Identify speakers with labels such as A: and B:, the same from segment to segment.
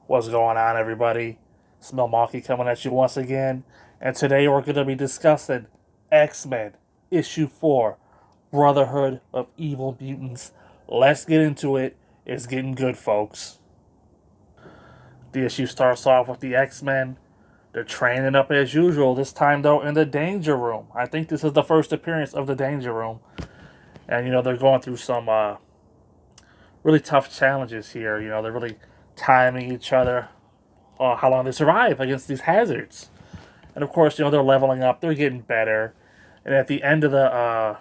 A: What's going on, everybody? Smell Wonky coming at you once again, and today we're going to be discussing X-Men Issue 4 Brotherhood of Evil Mutants. Let's get into it. It's getting good, folks. The issue starts off with the X-Men. They're training up as usual, this time though in the Danger Room. I think this is the first appearance of the Danger Room. And, they're going through some really tough challenges here. They're really timing each other how long they survive against these hazards. And of course, they're leveling up, they're getting better. And at the end of the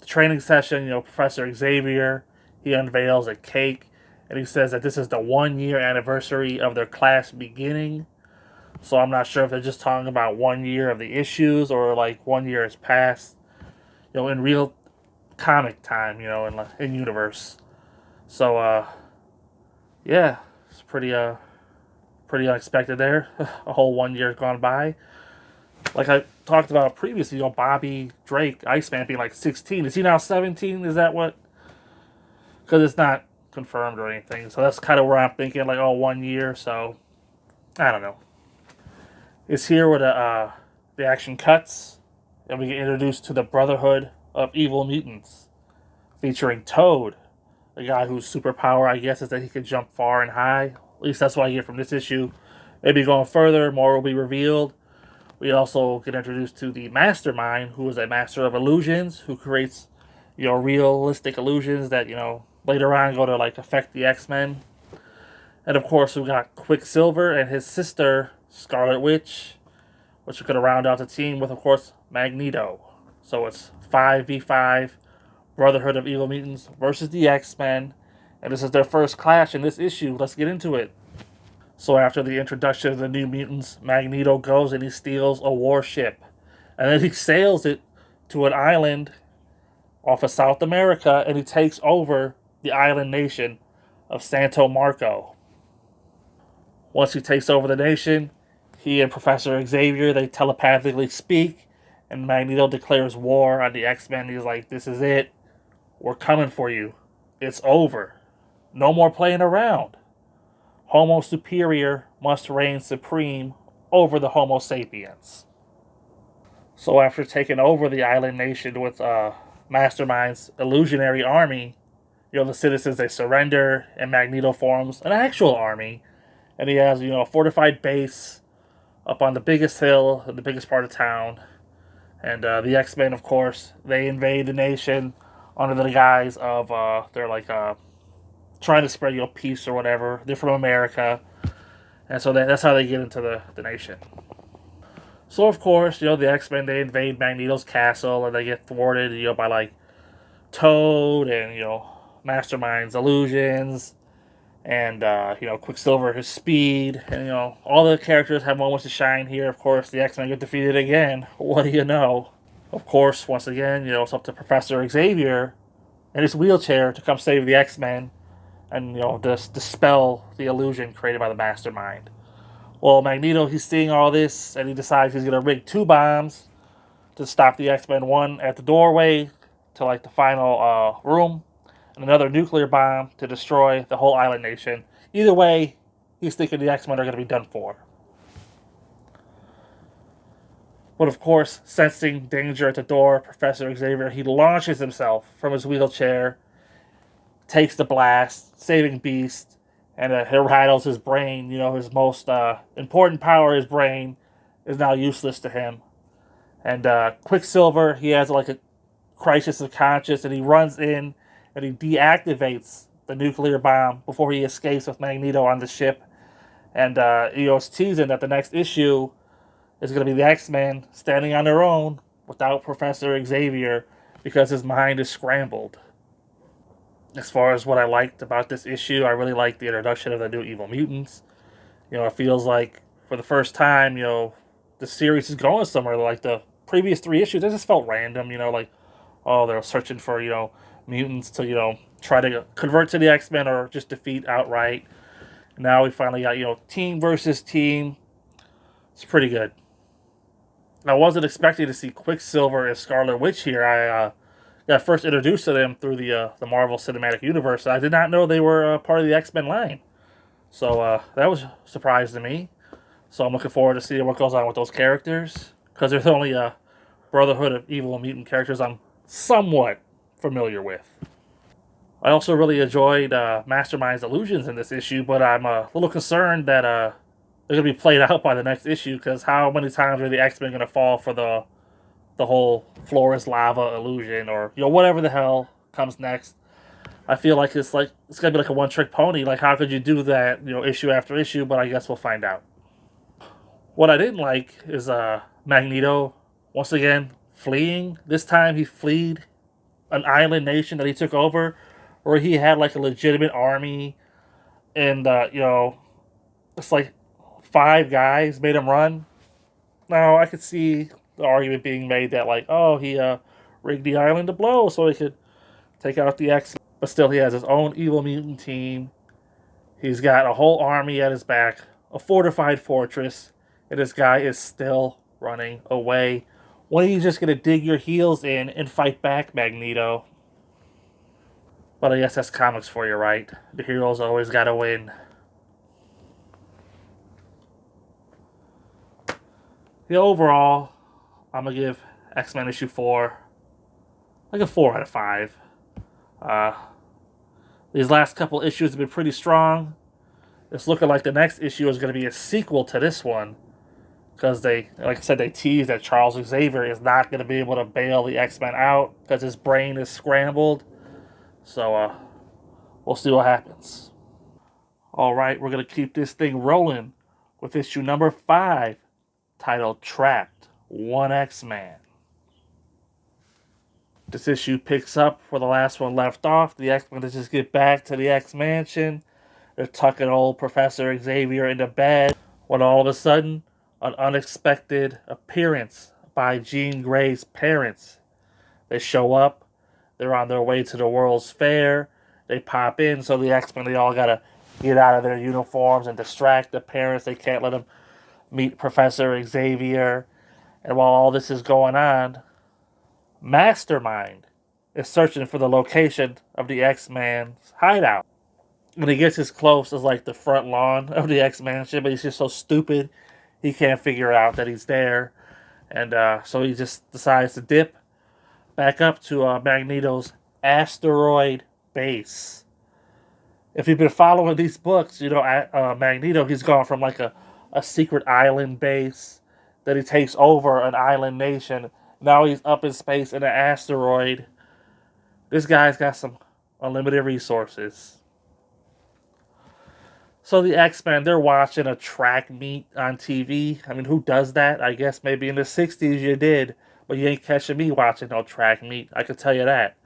A: training session, Professor Xavier, he unveils a cake and he says that this is the 1 year anniversary of their class beginning. So I'm not sure if they're just talking about 1 year of the issues or like 1 year has passed, in real comic time, in universe. So, yeah, it's pretty unexpected there. A whole 1 year gone by. Like I talked about previously, Bobby Drake, Iceman being like 16. Is he now 17? Is that what? Because it's not confirmed or anything. So that's kind of where I'm thinking, like, oh, 1 year. So I don't know. It's here where the action cuts, and we get introduced to the Brotherhood of Evil Mutants, featuring Toad, a guy whose superpower, I guess, is that he can jump far and high. At least that's what I get from this issue. Maybe going further, more will be revealed. We also get introduced to the Mastermind, who is a master of illusions, who creates, realistic illusions that, later on go to, like, affect the X-Men. And, of course, we got Quicksilver and his sister, Scarlet Witch, which are going to round out the team with, of course, Magneto. So it's 5v5, Brotherhood of Evil Mutants versus the X-Men. And this is their first clash in this issue. Let's get into it. So after the introduction of the New Mutants, Magneto goes and he steals a warship. And then he sails it to an island off of South America and he takes over the island nation of Santo Marco. Once he takes over the nation, he and Professor Xavier, they telepathically speak, and Magneto declares war on the X-Men. He's like, this is it. We're coming for you. It's over. No more playing around. Homo superior must reign supreme over the Homo sapiens. So after taking over the island nation with Mastermind's illusionary army, the citizens, they surrender, and Magneto forms an actual army, and he has, a fortified base up on the biggest hill, in the biggest part of town. And the X-Men, of course, they invade the nation under the guise of they're like trying to spread peace or whatever. They're from America, and so that's how they get into the nation. So of course, the X-Men, they invade Magneto's castle and they get thwarted, by like Toad and Mastermind's illusions and Quicksilver his speed, and all the characters have moments to shine here. Of course, the X-Men get defeated again. What do you know? Of course, once again, it's up to Professor Xavier in his wheelchair to come save the X-Men and just dispel the illusion created by the Mastermind. Well, Magneto, he's seeing all this and he decides he's gonna rig two bombs to stop the X-Men. One at the doorway to like the final room, and another nuclear bomb to destroy the whole island nation. Either way, he's thinking the X-Men are going to be done for. But of course, sensing danger at the door, Professor Xavier, he launches himself from his wheelchair, takes the blast, saving Beast, and it rattles his brain. His most important power, his brain, is now useless to him. And Quicksilver, he has like a crisis of conscience, and he runs in and he deactivates the nuclear bomb before he escapes with Magneto on the ship. And it's teasing that the next issue is going to be the X-Men standing on their own without Professor Xavier because his mind is scrambled. As far as what I liked about this issue, I really liked the introduction of the new Evil Mutants. It feels like for the first time, the series is going somewhere. Like the previous three issues, it just felt random. Like, oh, they're searching for mutants to try to convert to the X-Men or just defeat outright. Now we finally got team versus team. It's pretty good. I wasn't expecting to see Quicksilver and Scarlet Witch here. I got first introduced to them through the Marvel Cinematic Universe. I did not know they were part of the X-Men line. So that was a surprise to me. So I'm looking forward to seeing what goes on with those characters because there's only a Brotherhood of Evil Mutant characters I'm somewhat familiar with. I also really enjoyed Mastermind's illusions in this issue, but I'm a little concerned that they're gonna be played out by the next issue because how many times are the X-Men gonna fall for the whole floor is lava illusion or whatever the hell comes next? I feel like it's gonna be like a one trick pony. Like how could you do that issue after issue? But I guess we'll find out. What I didn't like is Magneto once again fleeing. This time he fled an island nation that he took over, where he had like a legitimate army, and it's like five guys made him run. Now I could see the argument being made that like, oh, he rigged the island to blow so he could take out the X. But still, he has his own evil mutant team. He's got a whole army at his back, a fortified fortress, and this guy is still running away. When are you just gonna dig your heels in and fight back, Magneto? But I guess that's comics for you, right? The heroes always gotta win. Overall, I'm gonna give X-Men issue 4 like a 4 out of 5. Uh, these last couple issues have been pretty strong. It's looking like the next issue is going to be a sequel to this one because like I said, they teased that Charles Xavier is not going to be able to bail the X-Men out because his brain is scrambled. So we'll see what happens. All right, we're going to keep this thing rolling with issue number 5, titled Trapped, One X-Man. This issue picks up where the last one left off. The X-Men just get back to the X-Mansion. They're tucking old Professor Xavier into bed when all of a sudden, an unexpected appearance by Jean Grey's parents. They show up. They're on their way to the World's Fair. They pop in, so the X-Men, they all gotta get out of their uniforms and distract the parents. They can't let them meet Professor Xavier. And while all this is going on, Mastermind is searching for the location of the X-Man's hideout. When he gets as close as like the front lawn of the X-Mansion, but he's just so stupid he can't figure out that he's there. And so he just decides to dip back up to Magneto's asteroid base. If you've been following these books, Magneto, he's gone from like a secret island base, that he takes over an island nation. Now he's up in space in an asteroid. This guy's got some unlimited resources. So the X-Men, they're watching a track meet on TV. I mean, who does that? I guess maybe in the 60s you did, but you ain't catching me watching no track meet. I can tell you that.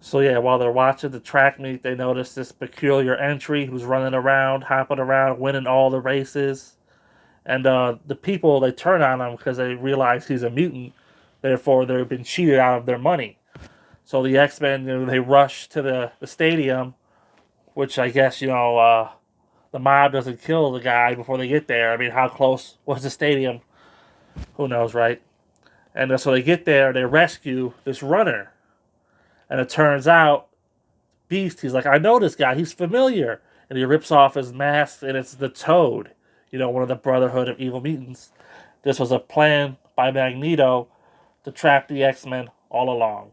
A: So yeah, while they're watching the track meet, they notice this peculiar entry who's running around, hopping around, winning all the races. And the people, they turn on him because they realize he's a mutant. Therefore, they've been cheated out of their money. So the X-Men, they rush to the stadium, which I guess, the mob doesn't kill the guy before they get there. I mean, how close was the stadium? Who knows, right? And so they get there, they rescue this runner. And it turns out, Beast, he's like, I know this guy, he's familiar. And he rips off his mask, and it's the Toad, one of the Brotherhood of Evil Mutants. This was a plan by Magneto to trap the X-Men all along.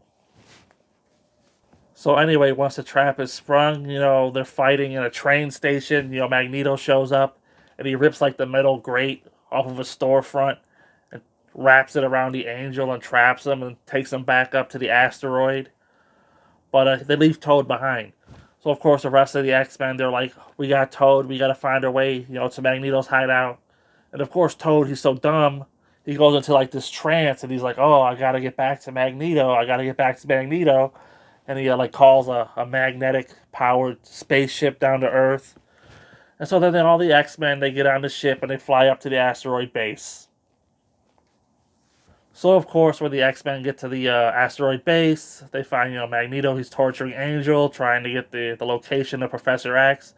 A: So anyway, once the trap is sprung, they're fighting in a train station. Magneto shows up and he rips like the metal grate off of a storefront and wraps it around the Angel and traps him and takes him back up to the asteroid. But they leave Toad behind. So of course the rest of the X-Men, they're like, we got Toad, we got to find our way, to Magneto's hideout. And of course Toad, he's so dumb, he goes into like this trance and he's like, oh, I got to get back to Magneto, I got to get back to Magneto. And he like calls a magnetic powered spaceship down to Earth. And so then all the X-Men, they get on the ship and they fly up to the asteroid base. So of course when the X-Men get to the asteroid base, they find Magneto, he's torturing Angel, trying to get the location of Professor X,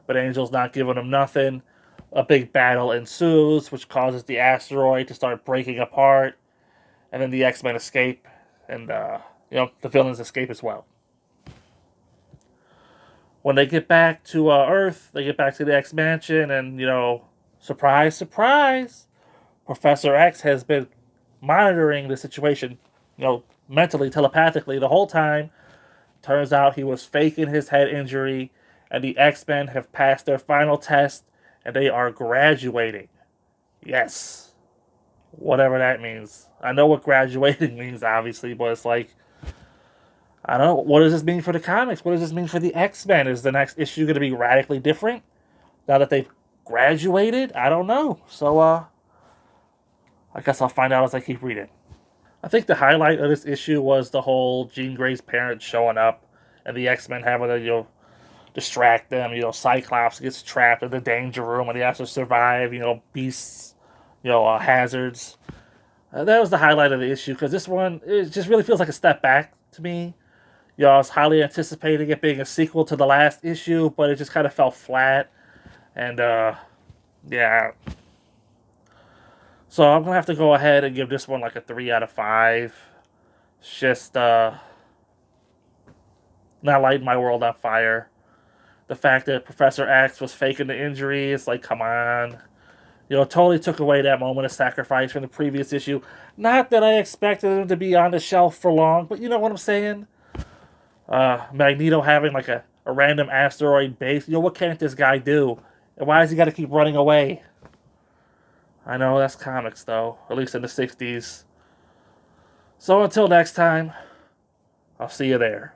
A: but Angel's not giving him nothing. A big battle ensues, which causes the asteroid to start breaking apart, and then the X-Men escape, and the villains escape as well. when they get back to Earth, they get back to the X Mansion, and surprise, surprise, Professor X has been monitoring the situation, mentally, telepathically the whole time. Turns out he was faking his head injury, and the X-Men have passed their final test, and they are graduating. Yes, whatever that means. I know what graduating means, obviously, but it's like, I don't know. What does this mean for the comics? What does this mean for the X-Men? Is the next issue going to be radically different now that they've graduated? I don't know. So, I guess I'll find out as I keep reading. I think the highlight of this issue was the whole Jean Grey's parents showing up and the X Men having to, distract them. Cyclops gets trapped in the danger room and he has to survive, beasts, hazards. That was the highlight of the issue because this one, it just really feels like a step back to me. I was highly anticipating it being a sequel to the last issue, but it just kind of fell flat. And, yeah. So I'm going to have to go ahead and give this one like a 3 out of 5. It's just, not lighting my world on fire. The fact that Professor X was faking the injury, it's like, come on. Totally took away that moment of sacrifice from the previous issue. Not that I expected him to be on the shelf for long, but you know what I'm saying? Magneto having like a random asteroid base. What can't this guy do? And why has he got to keep running away? I know that's comics, though, at least in the 60s. So until next time, I'll see you there.